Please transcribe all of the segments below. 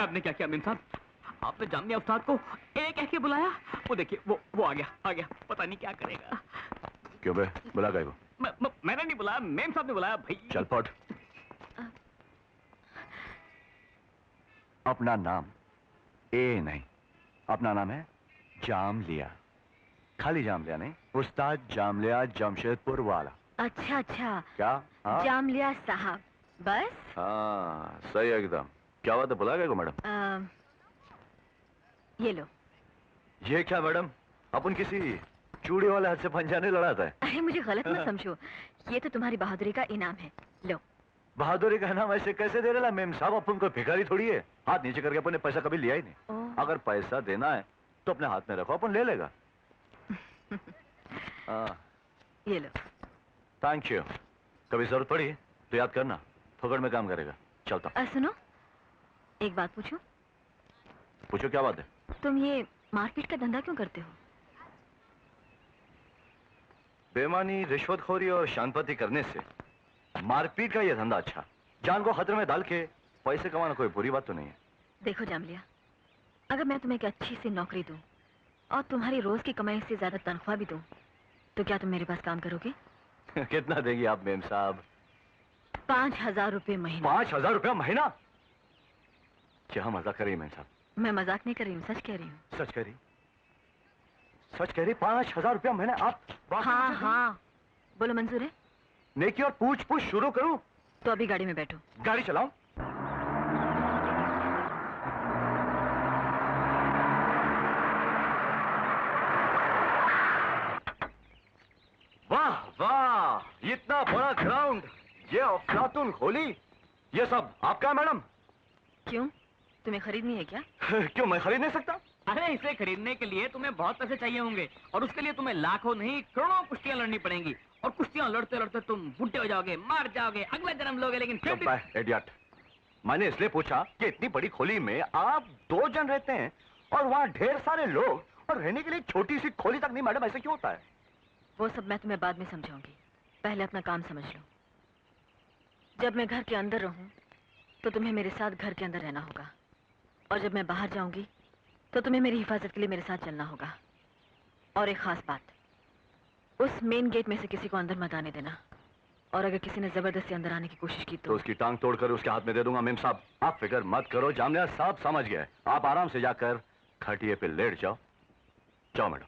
आपने क्या किया मेम साहब? आपने जामिया उस्ताद को एक कह के बुलाया, वो देखिए वो आ गया, पता नहीं क्या करेगा। क्यों बे, बुला गए वो? मैंने नहीं बुलाया, मेम साहब ने बुलाया भाई। चल पट। अपना नाम ए नहीं, अपना नाम है जामलिया। खाली जामलिया नहीं, उस्ताद जामलिया जमशेदपुर वाला। अच्छा अच्छा। क्या? हाँ? जामलिया साहब, बस? हाँ सही है एकदम। क्या बात है, बुला गए को मैडम? ये लो। ये क्या मैडम, अपन किसी चूड़ी वाले हाथ से पंजा नहीं लड़ाता है। अरे मुझे गलत मत समझो, ये तो तुम्हारी बहादुरी का इनाम है, लो। बहादुरी का इनाम ऐसे कैसे दे रहा मेम साहब? अपन कोई भिखारी थोड़ी है, हाथ नीचे करके अपन ने पैसा कभी लिया ही नहीं। अगर पैसा देना है तो अपने हाथ में रखो, अपन ले लेगा। ये लो। Thank you. कभी जरूरत पड़ी तो याद करना, फगड़ में काम करेगा। चलता। सुनो, एक बात पूछूं? पूछो, क्या बात है? तुम ये मारपीट का धंधा क्यों करते हो? बेईमानी, रिश्वतखोरी और शांतपति करने से मारपीट का यह धंधा अच्छा। जान को खतरे में डाल के पैसे कमाना कोई बुरी बात तो नहीं है। देखो जामलिया, अगर मैं तुम्हें एक अच्छी सी नौकरी दूं और तुम्हारी रोज की कमाई से ज्यादा तनख्वाह भी दूं, तो क्या तुम मेरे पास काम करोगे? कितना देगी आप मेम साहब? 5,000 रुपए महीना। 5,000 रुपया महीना? क्या मजाक कर रही है मेम साहब? मैं मजाक नहीं कर रही हूँ, सच कह रही हूँ। सच कह रही? सच कह रही? 5,000 रुपया महीना आप? हाँ हाँ, बोलो मंजूर है? नेकी और पूछ पूछ शुरू करूं? तो अभी गाड़ी में बैठो। गाड़ी चलाऊं? वाह वाह, इतना बड़ा ग्राउंड, ये अफलातून खोली, ये सब आपका है मैडम? क्यों, तुम्हें खरीदनी है क्या? क्यों, मैं खरीद नहीं सकता? अरे इसे खरीदने के लिए तुम्हें बहुत पैसे चाहिए होंगे, और उसके लिए तुम्हें लाखों नहीं करोड़ों कुश्तियां लड़नी पड़ेंगी, और कुश्तियां लड़ते लड़ते तुम बुढ़े हो जाओगे, मार जाओगे, अगला जन्म लोगे, लेकिन फिर भी... इडियट, मैंने इसलिए पूछा कि इतनी बड़ी खोली में आप 2 जन रहते हैं और वहाँ ढेर सारे लोग, और रहने के लिए छोटी सी खोली तक नहीं। मैडम ऐसे क्यों होता है? वो सब मैं तुम्हें बाद में समझाऊंगी, पहले अपना काम समझ लो। जब मैं घर के अंदर रहूं तो तुम्हें मेरे साथ घर के अंदर रहना होगा, और जब मैं बाहर जाऊंगी तो तुम्हें मेरी हिफाजत के लिए मेरे साथ चलना होगा। और एक खास बात, उस मेन गेट में से किसी को अंदर मत आने देना, और अगर किसी ने जबरदस्ती अंदर आने की कोशिश की तो उसकी टांग तोड़कर उसके हाथ में दे दूंगा। मेम साहब आप फिक्र मत करो, जामलिया साहब समझ गए। आप आराम से जाकर खटिए पे लेट जाओ। जाओ मैडम।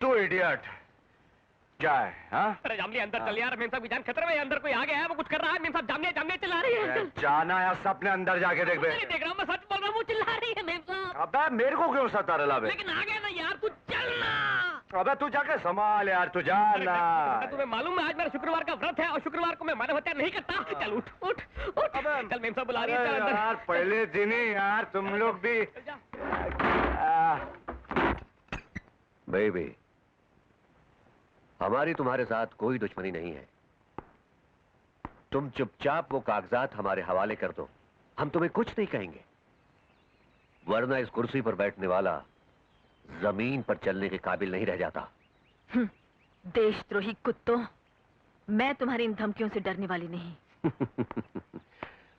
तू इडियट क्या है? हाँ? अरे जामलिया अंदर चल यार, मेम साहब की जान खतरे में, अंदर कोई आ गया है, वो कुछ कर रहा है। मेम साहब जामलिया जामलिया चिल्ला रही है। जाना है सपने अंदर जाके देख। देख रहा हूँ, मैं सच बोल रहा हूँ, वो चिल्ला रही है मेम साहब। अबे मेरे को क्यों सता रहा है? लेकिन आ गया ना यार, तू चलना। अबे तू जाके संभाल यार, तू जाना। तुम्हें मालूम है आज मेरा शुक्रवार का व्रत है, और शुक्रवार को मैं मानव हत्या नहीं करता। चल उठ उठ उठ, चल मेम साहब बुला रही है, चल अंदर। यार पहले दिन ही यार तुम लोग भी। बेबी, हमारी तुम्हारे साथ कोई दुश्मनी नहीं है। तुम चुपचाप वो कागजात हमारे हवाले कर दो, हम तुम्हें कुछ नहीं कहेंगे। वरना इस कुर्सी पर बैठने वाला जमीन पर चलने के काबिल नहीं रह जाता। देशद्रोही कुत्तों, मैं तुम्हारी इन धमकियों से डरने वाली नहीं।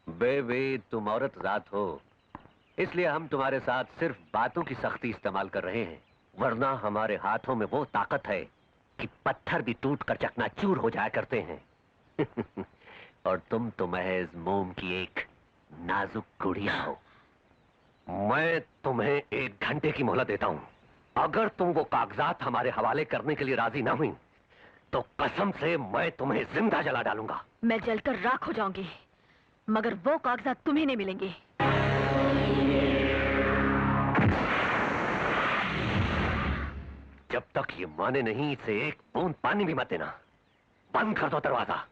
बेबी, तुम औरत जात हो, इसलिए हम तुम्हारे साथ सिर्फ बातों की सख्ती इस्तेमाल कर रहे हैं, वरना हमारे हाथों में वो ताकत है कि पत्थर भी टूट कर चकनाचूर हो जाया करते हैं। और तुम तो महज मोम की एक नाजुक गुड़िया हो। मैं तुम्हें 1 घंटे की मोहलत देता हूं। अगर तुम वो कागजात हमारे हवाले करने के लिए राजी ना हुई तो कसम से मैं तुम्हें जिंदा जला डालूंगा। मैं जलकर राख हो जाऊंगी, मगर वो कागजात तुम्हें नहीं मिलेंगे। जब तक ये माने नहीं, इसे एक बूंद पानी भी मत देना। बंद कर दो दरवाजा।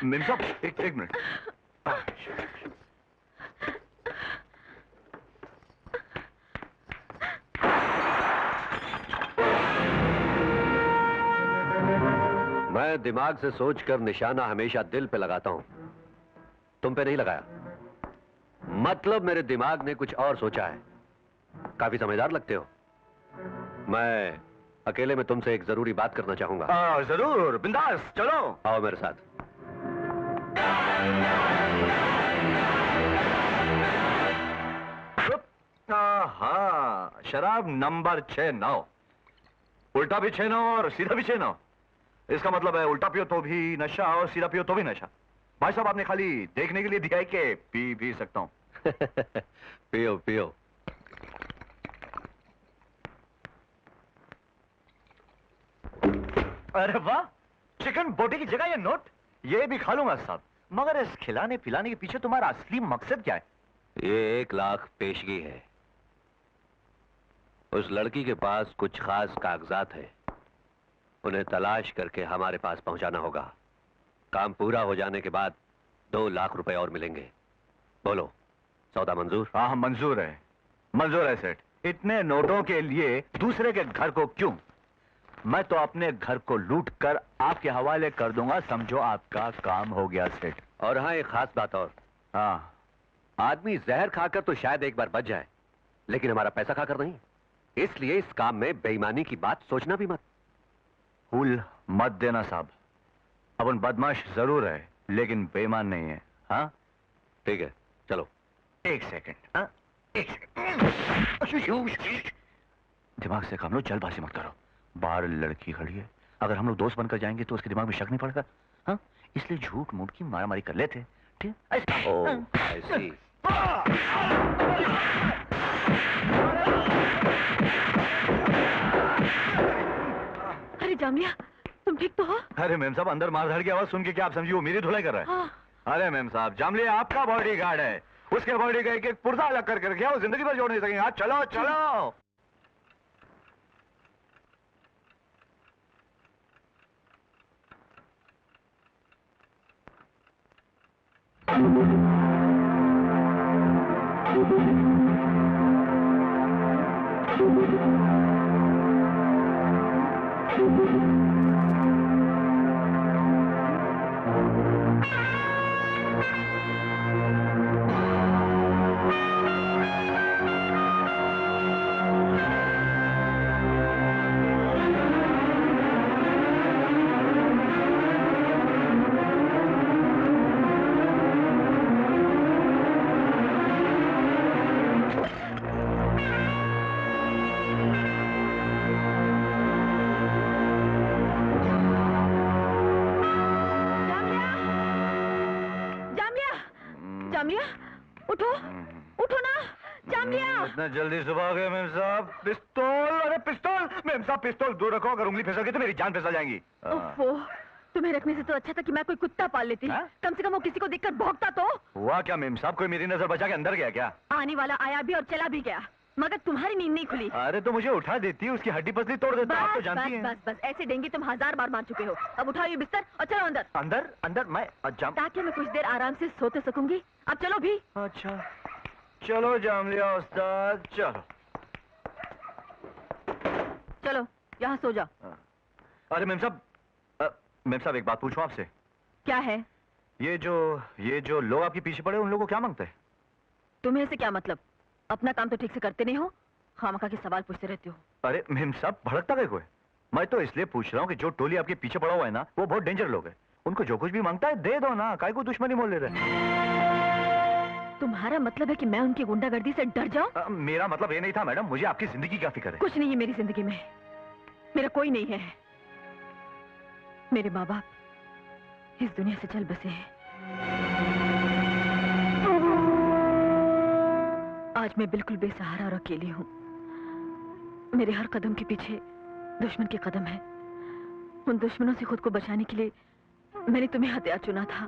मेम साहब, एक मिनट। मैं दिमाग से सोचकर निशाना हमेशा दिल पे लगाता हूं, तुम पे नहीं लगाया। मतलब मेरे दिमाग ने कुछ और सोचा है। काफी समझदार लगते हो। मैं अकेले में तुमसे एक जरूरी बात करना चाहूंगा। जरूर, बिंदास, चलो। आओ मेरे साथ। हाँ, शराब नंबर 6-9, उल्टा भी 6-9 और सीधा भी 6-9। इसका मतलब है उल्टा पियो तो भी नशा और सीधा पियो तो भी नशा। भाई साहब, आपने खाली देखने के लिए दिया है कि पी भी सकता हूं। पियो पियो। अरे वाह, चिकन बोटी की जगह ये नोट, ये भी खा लूंगा साहब। मगर इस खिलाने पिलाने के पीछे तुम्हारा असली मकसद क्या है? ये 1 लाख पेशगी है। उस लड़की के पास कुछ खास कागजात हैं, उन्हें तलाश करके हमारे पास पहुंचाना होगा। काम पूरा हो जाने के बाद 2 लाख रुपए और मिलेंगे। बोलो, सौदा मंजूर? हाँ, मंजूर है, मंजूर है सेठ। इतने नोटों के लिए दूसरे के घर को क्यों? मैं तो अपने घर को लूट कर आपके हवाले कर दूंगा। समझो आपका काम हो गया सेठ। और हाँ, एक खास बात और। हाँ, आदमी जहर खाकर तो शायद एक बार बच जाए, लेकिन हमारा पैसा खाकर नहीं। इसलिए इस काम में बेईमानी की बात सोचना भी मत। भूल मत देना साहब। अपन बदमाश जरूर है, लेकिन बेईमान नहीं है। हाँ, ठीक है, चलो। एक सेकंड। हाँ, एक सेकंड। दिमाग से काम लो, जल्दबाजी मत करो। बाहर लड़की खड़ी है, अगर हम लोग दोस्त बनकर जाएंगे तो उसके दिमाग में शक नहीं पड़ेगा। हाँ, इसलिए झूठ मूठ की मारामारी कर लेते। ठीक? ओह, ऐसी। अरे जामिया, तुम ठीक तो हो? अरे मैम साहब, अंदर मारधाड़ की आवाज सुन के क्या आप समझी वो मेरी धुलाई कर रहा है? हाँ। अरे मैम साहब, जामली आपका बॉडी गार्ड है, उसके बॉडी का एक पुर्जा अलग करके रखा, वो जिंदगी भर जोड़ नहीं सकेंगे। चलो चलो। उठो, उठो ना, जामिया। इतना जल्दी सुबह हो गए मेम साहब? पिस्तौल, अरे पिस्तौल! मेम साहब पिस्तौल दूर रखो, अगर उंगली फिसल गई तो मेरी जान फिसल जाएगी। ओफो, तुम्हें रखने से तो अच्छा था कि मैं कोई कुत्ता पाल लेती। कम से कम वो किसी को देखकर भौंकता तो। हुआ क्या मेम साहब, कोई मेरी नजर बचा के अंदर गया क्या? आने वाला आया भी और चला भी गया, मगर तुम्हारी नींद नहीं खुली। अरे तो मुझे उठा देती, उसकी हड्डी पसली तोड़ देता, आप तो जानती हैं। बस ऐसे डेंगी तुम 1000 बार मार चुके हो। अब उठाओ ये बिस्तर और चलो अंदर। अंदर? अंदर मैं ताकि मैं कुछ देर आराम से सोते सकूंगी। अब चलो भी। अच्छा चलो जामलिया उस्ताद, चलो चलो यहाँ सो जाओ। अरे मेम साहब, एक बात पूछूं आपसे? क्या है? ये जो लोग आपके पीछे पड़े उन लोगों को क्या मांगते हैं? तुम्हें से क्या मतलब? अपना काम तो ठीक से करते नहीं हो, खामखा के सवाल पूछते रहते हो। अरे मेम साहब भड़कता गए कोई? मैं तो इसलिए पूछ रहा हूँ कि जो टोली आपके पीछे पड़ा हुआ है ना, वो बहुत डेंजर लोग हैं। उनको जो कुछ भी मांगता है दे दो ना, काहे को दुश्मनी मोल ले रहे? तुम्हारा मतलब है कि मैं उनकी गुंडागर्दी से डर जाऊं? मेरा मतलब ये नहीं था मैडम, मुझे आपकी जिंदगी क्या फिक्र है? कुछ नहीं है मेरी जिंदगी में, मेरा कोई नहीं है। मेरे माँ बाप इस दुनिया से चल बसे हैं। आज मैं बिल्कुल बेसहारा और अकेली हूँ। मेरे हर कदम के पीछे दुश्मन के कदम है। उन दुश्मनों से खुद को बचाने के लिए मैंने तुम्हें हथियार चुना था,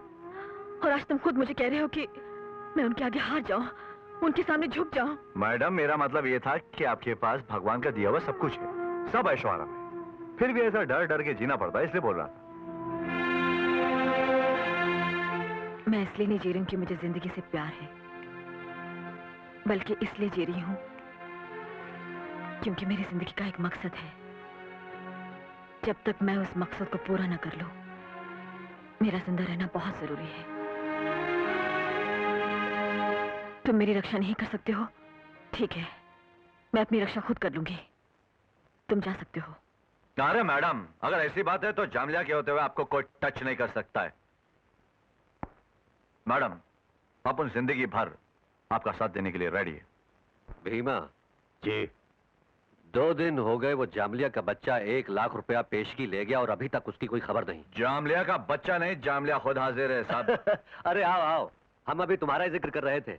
और आज तुम खुद मुझे कह रहे हो कि मैं उनके आगे हार जाऊं, उनके सामने झुक जाऊं। मैडम मेरा मतलब ये था कि आपके पास भगवान का दिया हुआ सब कुछ है, सब ऐशो-आराम है, फिर भी ऐसा डर डर के जीना पड़ता है, इसलिए बोल रहा था। मैं इसलिए नहीं जी रही हूं कि मुझे जिंदगी से प्यार है, बल्कि इसलिए जी रही हूं क्योंकि मेरी जिंदगी का एक मकसद है। जब तक मैं उस मकसद को पूरा न कर लूं, मेरा जिंदा रहना बहुत जरूरी है। तुम मेरी रक्षा नहीं कर सकते हो, ठीक है, मैं अपनी रक्षा खुद कर लूंगी। तुम जा सकते हो। अरे मैडम, अगर ऐसी बात है तो जामलिया के होते हुए आपको कोई टच नहीं कर सकता है। मैडम, अपन जिंदगी भर आपका साथ देने के लिए रेडी है। भीमा जी, 2 दिन हो गए वो जामलिया का बच्चा 1 लाख रुपया पेशगी ले गया और अभी तक उसकी कोई खबर नहीं। जामलिया का बच्चा नहीं, जामलिया खुद हाजिर है साहब। अरे आओ आओ, हम अभी तुम्हारा ही जिक्र कर रहे थे।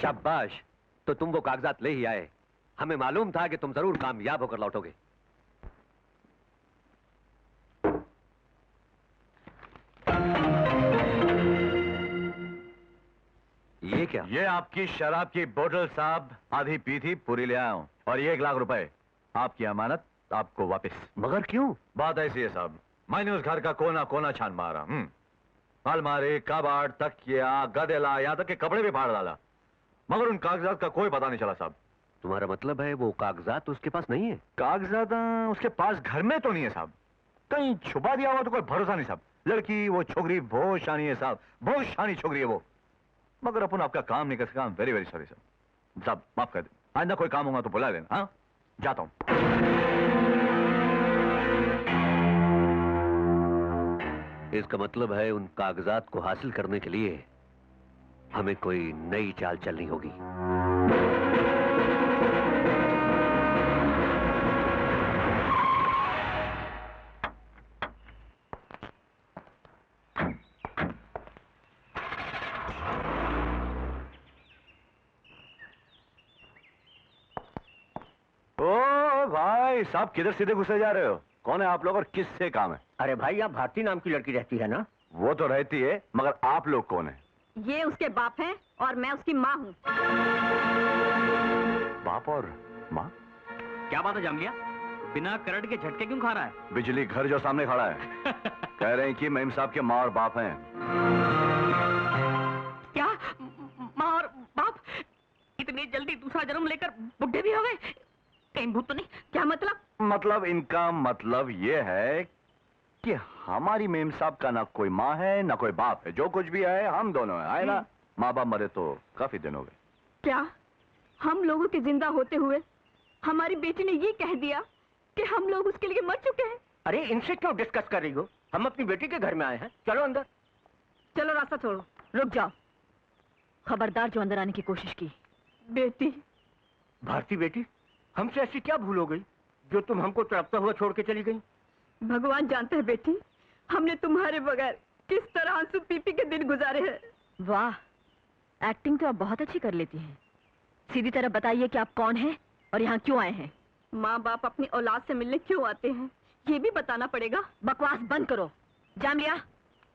शाबाश, तो तुम वो कागजात ले ही आए। हमें मालूम था कि तुम जरूर कामयाब होकर लौटोगे। ये क्या? ये आपकी शराब की बोतल साहब, आधी पी थी, पूरी ले आया हूं, और ये 1 लाख रुपए आपकी अमानत, आपको वापस। मगर क्यों? बात ऐसी है साहब, मैंने उस घर का कोना कोना छान मारा। अलमारी, कबाड़, तकिया, गदेला, यहाँ तक के कपड़े भी फाड़ डाला, मगर उन कागजात का कोई पता नहीं चला साहब। तुम्हारा मतलब है वो कागजात उसके पास नहीं है? कागजात उसके पास घर में तो नहीं है साहब, कहीं छुपा दिया हुआ तो कोई भरोसा नहीं साहब। लड़की वो छोकरी बहुत शानी है साहब, बहुत शानी छोकरी है वो, मगर अपन आपका काम नहीं कर सका। वेरी वेरी सॉरी साहब, माफ कर दे। आइंदा कोई काम होगा तो बुला लेना। हाँ, जाता हूं। इसका मतलब है उन कागजात को हासिल करने के लिए हमें कोई नई चाल चलनी होगी। भाई साहब, किधर सीधे घुसे जा रहे हो? कौन है आप लोग और किससे काम है? अरे भाई, यहाँ भारती नाम की लड़की रहती है ना? वो तो रहती है, मगर आप लोग कौन है? ये उसके बाप हैं और मैं उसकी माँ हूँ। बाप और माँ? क्या बात है जामलिया, बिना करंट के झटके क्यों खा रहा है? बिजली घर जो सामने खड़ा है। कह रहे हैं कि मेम साहब के माँ और बाप हैं। क्या माँ और बाप? इतनी जल्दी दूसरा जन्म लेकर बुढ़े भी हो गए? कहीं भूत तो नहीं? क्या मतलब? मतलब इनका मतलब ये है कि हमारी मेम साहब का ना कोई माँ है ना कोई बाप है, जो कुछ भी है हम दोनों हैं, है ना? माँ बाप मरे तो काफी दिन हो गए। क्या हम लोगों के जिंदा होते हुए हमारी बेटी ने ये कह दिया कि हम लोग उसके लिए मर चुके हैं? अरे इनसे क्यों डिस्कस कर रही हो? हम अपनी बेटी के घर में आए हैं, चलो अंदर। चलो रास्ता छोड़ो, रुक जाओ। खबरदार जो अंदर आने की कोशिश की। बेटी? भारती बेटी, हमसे ऐसी क्या भूल हो गई जो तुम हमको तड़पता हुआ छोड़ के चली गई? भगवान जानते हैं बेटी, हमने तुम्हारे बगैर किस तरह आंसू पी पी के दिन गुजारे हैं। वाह, एक्टिंग तो आप बहुत अच्छी कर लेती हैं। सीधी तरह बताइए कि आप कौन हैं और यहाँ क्यों आए हैं? माँ बाप अपनी औलाद से मिलने क्यों आते हैं, ये भी बताना पड़ेगा। बकवास बंद करो। जामिया,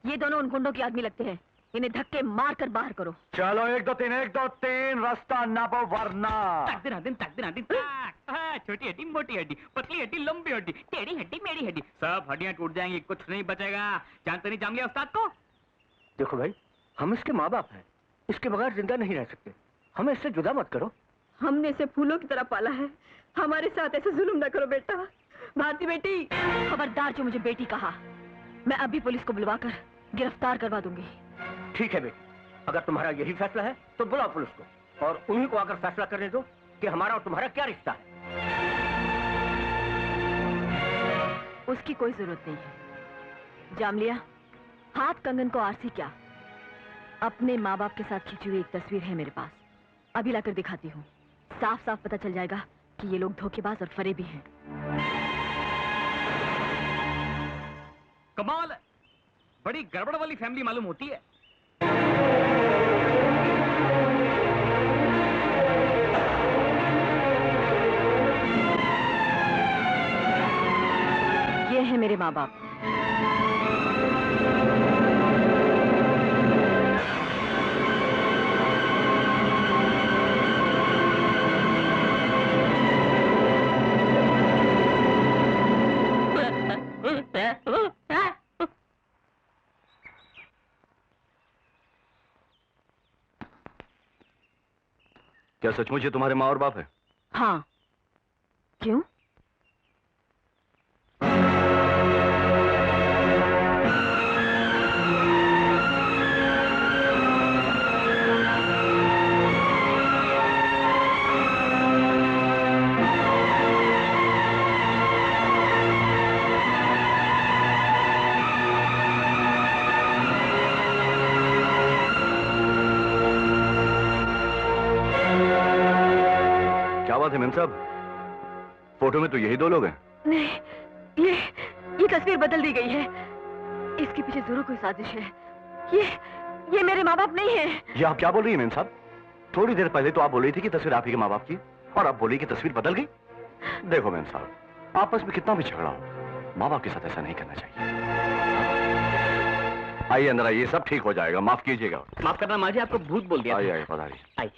ये दोनों उन गुंडों के आदमी लगते हैं, इन्हें धक्के मार कर बाहर करो। चलो 1 2 3 रास्ता नापो वरना। तक दिन छोटी हड्डी, मोटी हड्डी, पतली हड्डी, लंबी हड्डी, टेढ़ी हड्डी, मेरी हड्डी, सब हड्डियां टूट जाएंगी, कुछ नहीं बचेगा। जानते नहीं जामिया उस्ताद को? देखो भाई, हम इसके माँ बाप हैं, इसके बगैर जिंदा नहीं रह सकते। हमें इससे जुदा मत करो। हमने इसे फूलों की तरह पाला है, हमारे साथ ऐसे जुल्म न करो बेटा। भारती बेटी। खबरदार जो मुझे बेटी कहा, मैं अभी पुलिस को बुलवाकर गिरफ्तार करवा दूंगी। ठीक है बेटी, अगर तुम्हारा यही फैसला है तो बुलाओ पुलिस को और उन्हीं को आकर फैसला करने दो कि हमारा और तुम्हारा क्या रिश्ता है। उसकी कोई जरूरत नहीं है। जामलिया, हाथ कंगन को आरसी क्या, अपने माँ बाप के साथ खींची हुई एक तस्वीर है मेरे पास, अभी लाकर दिखाती हूँ। साफ साफ पता चल जाएगा कि ये लोग धोखेबाज और फरेबी हैं। कमाल है, बड़ी गड़बड़ वाली फैमिली मालूम होती है। ये हैं मेरे माँ बाप। क्या सचमुच ये तुम्हारे माँ और बाप है? हाँ। क्यों? क्या बात है मेम साहब, फोटो में तो यही 2 लोग हैं। नहीं, ये तस्वीर बदल दी गई है। इसके पीछे जरूर कोई साजिश है। ये मेरे माँ बाप नहीं है। ये आप क्या बोल रही हैं मेम साहब? थोड़ी देर पहले तो आप बोल रही थी कि तस्वीर आप ही के माँ बाप की, और अब बोली कि तस्वीर बदल गई। देखो मेम साहब, आपस में कितना भी झगड़ा हो, माँ बाप के साथ ऐसा नहीं करना चाहिए। आइए अंदर आइए, सब ठीक हो जाएगा, माफ कीजिएगा। माफ करना माँ जी, आपको भूत बोल दिया। आइए आइए, पधारिए। आइए।